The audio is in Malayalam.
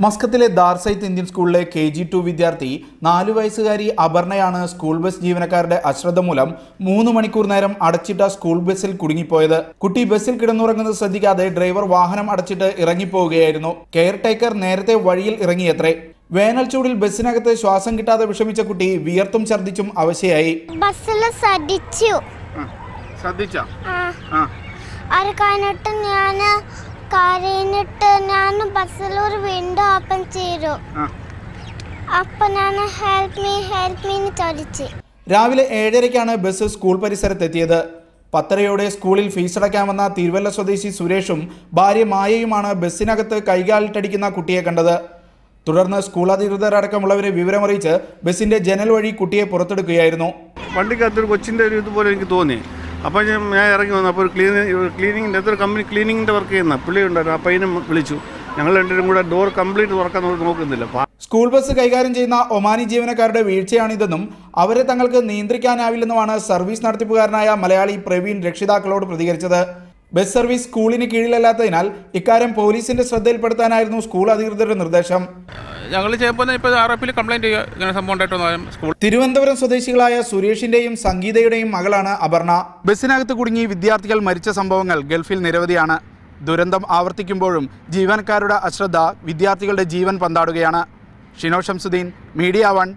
മസ്കത്തിലെ ദാർസൈത്ത് ഇന്ത്യൻ സ്കൂളിലെ KG2 വിദ്യാർത്ഥി 4 വയസ്സുകാരി അപർണയാണ് സ്കൂൾ ബസ് ജീവനക്കാരുടെ അശ്രദ്ധ മൂലം 3 മണിക്കൂർ നേരം അടച്ചിട്ട സ്കൂൾ ബസ്സിൽ കുടുങ്ങിപ്പോയത്. കുട്ടി ബസ്സിൽ കിടന്നുറങ്ങുന്നത് ശ്രദ്ധിക്കാതെ ഡ്രൈവർ വാഹനം അടച്ചിട്ട് ഇറങ്ങിപ്പോവുകയായിരുന്നു. കെയർ ടേക്കർ നേരത്തെ വഴിയിൽ ഇറങ്ങിയത്രേ. വേനൽ ചൂടിൽ ബസ്സിനകത്ത് ശ്വാസം കിട്ടാതെ വിഷമിച്ച കുട്ടി വിയർത്തും ഛർദ്ദിച്ചും അവശയായി. ബസ്സിലൊരു വിൻഡോ ഓപ്പൺ ചെയ്തു. അപ്പോൾ ഞാൻ ഹെൽപ്പ് മീ എന്ന് ചോദിച്ചു. രാവിലെ 7:30-ക്കാണ് ബസ് സ്കൂൾ പരിസരത്തെത്തിയത്. 10:30-യോടെ സ്കൂളിൽ ഫീസടയ്ക്കാൻ തിരുവല്ല സ്വദേശി സുരേഷും ഭാര്യ മായയുമാണ് ബസ്സിനകത്ത് കൈകാലിട്ടടിക്കുന്ന കുട്ടിയെ കണ്ടത്. തുടർന്ന് സ്കൂൾ അധികൃതരടക്കമുള്ളവരെ വിവരമറിയിച്ച് ബസ്സിന്റെ ജനൽ വഴി കുട്ടിയെ പുറത്തെടുക്കുകയായിരുന്നു. വണ്ടിക്കകത്തൊരു കൊച്ചിൻ്റെ ഒരു ഇതുപോലെ എനിക്ക് തോന്നി. അപ്പോൾ ഞാൻ ഇറങ്ങി വന്നു. അപ്പോൾ ക്ലീനിങ്ങിൻ്റെ എത്ര കമ്പനി ക്ലീനിങ്ങിൻ്റെ വർക്ക് ചെയ്യുന്ന പുള്ളി ഉണ്ടായിരുന്നു. അപ്പോൾ അതിനും വിളിച്ചു. ഞങ്ങൾ രണ്ടുപേരും കൂടെ ഡോർ കംപ്ലീറ്റ് തുറക്കാൻ നോക്കുന്നില്ല. സ്കൂൾ ബസ് കൈകാര്യം ചെയ്യുന്ന ഒമാനി ജീവനക്കാരുടെ വീഴ്ചയാണിതെന്നും അവരെ തങ്ങൾക്ക് നിയന്ത്രിക്കാനാവില്ലെന്നുമാണ് സർവീസ് നടത്തിപ്പുകാരനായ മലയാളി പ്രവീൺ രക്ഷിതാക്കളോട് പ്രതികരിച്ചത്. ബസ് സർവീസ് സ്കൂളിന് കീഴിലല്ലാത്തതിനാൽ ഇക്കാര്യം പോലീസിന്റെ ശ്രദ്ധയിൽപ്പെടുത്താനായിരുന്നു സ്കൂൾ അധികൃതരുടെ നിർദ്ദേശം. തിരുവനന്തപുരം സ്വദേശികളായ സുരേഷിന്റെയും സംഗീതയുടെയും മകളാണ് അപർണ. ബസ്സിനകത്ത് കുടുങ്ങി വിദ്യാർത്ഥികൾ മരിച്ച സംഭവങ്ങൾ ഗൾഫിൽ നിരവധിയാണ്. ദുരന്തം ആവർത്തിക്കുമ്പോഴും ജീവനക്കാരുടെ അശ്രദ്ധ വിദ്യാർത്ഥികളുടെ ജീവൻ പന്താടുകയാണ്. ഷിനോ ഷംസുദ്ദീൻ, മീഡിയ 1